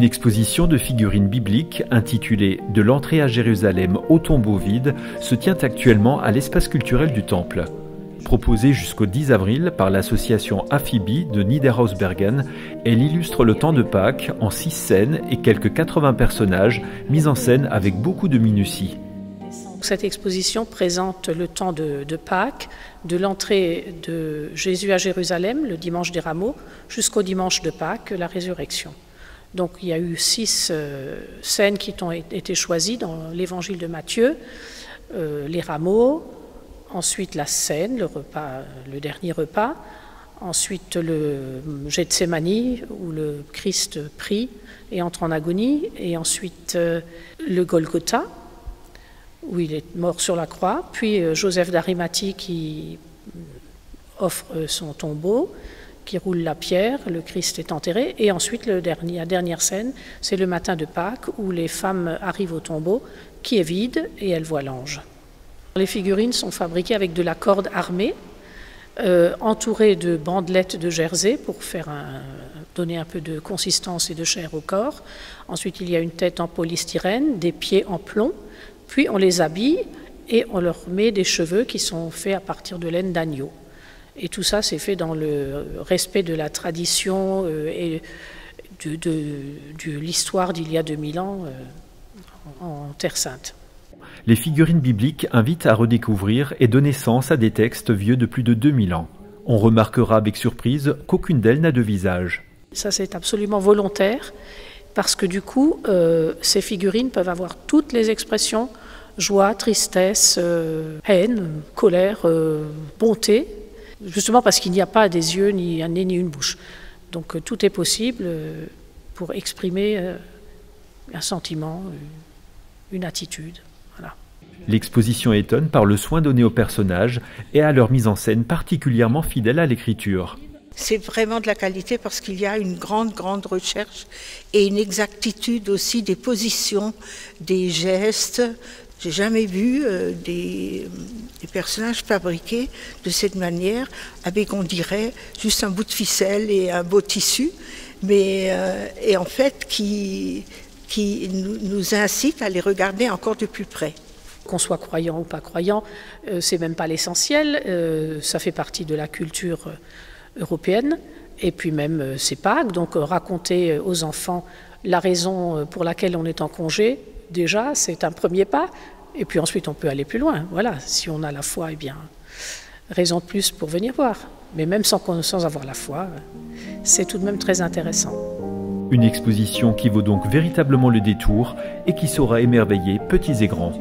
Une exposition de figurines bibliques intitulée « De l'entrée à Jérusalem au tombeau vide » se tient actuellement à l'espace culturel du Temple. Proposée jusqu'au 10 avril par l'association Aphibi de Niederhausbergen, elle illustre le temps de Pâques en 6 scènes et quelques 80 personnages mis en scène avec beaucoup de minutie. Cette exposition présente le temps de Pâques, de l'entrée de Jésus à Jérusalem, le dimanche des Rameaux, jusqu'au dimanche de Pâques, la résurrection. Donc il y a eu 6 scènes qui ont été choisies dans l'évangile de Matthieu, les Rameaux, ensuite la scène, le repas, le dernier repas, ensuite le Gethsémani où le Christ prie et entre en agonie, et ensuite le Golgotha où il est mort sur la croix, puis Joseph d'Arimathie qui offre son tombeau, qui roule la pierre, le Christ est enterré, et ensuite la dernière scène, c'est le matin de Pâques où les femmes arrivent au tombeau qui est vide et elles voient l'ange. Les figurines sont fabriquées avec de la corde armée, entourées de bandelettes de jersey pour donner un peu de consistance et de chair au corps. Ensuite, il y a une tête en polystyrène, des pieds en plomb, puis on les habille et on leur met des cheveux qui sont faits à partir de laine d'agneau. Et tout ça, c'est fait dans le respect de la tradition et de l'histoire d'il y a 2000 ans en Terre Sainte. Les figurines bibliques invitent à redécouvrir et donner sens à des textes vieux de plus de 2000 ans. On remarquera avec surprise qu'aucune d'elles n'a de visage. Ça, c'est absolument volontaire, parce que du coup, ces figurines peuvent avoir toutes les expressions, joie, tristesse, haine, colère, bonté, justement parce qu'il n'y a pas des yeux, ni un nez, ni une bouche. Donc tout est possible pour exprimer un sentiment, une attitude. Voilà. L'exposition étonne par le soin donné aux personnages et à leur mise en scène particulièrement fidèle à l'écriture. C'est vraiment de la qualité parce qu'il y a une grande recherche et une exactitude aussi des positions, des gestes. J'ai jamais vu des personnages fabriqués de cette manière, avec, on dirait, juste un bout de ficelle et un beau tissu, mais et en fait qui nous incite à les regarder encore de plus près. Qu'on soit croyant ou pas croyant, c'est même pas l'essentiel, ça fait partie de la culture européenne, et puis même c'est Pâques, donc raconter aux enfants la raison pour laquelle on est en congé, déjà c'est un premier pas, et puis ensuite on peut aller plus loin. Voilà, si on a la foi, eh bien, raison de plus pour venir voir. Mais même sans avoir la foi, c'est tout de même très intéressant. Une exposition qui vaut donc véritablement le détour et qui saura émerveiller petits et grands.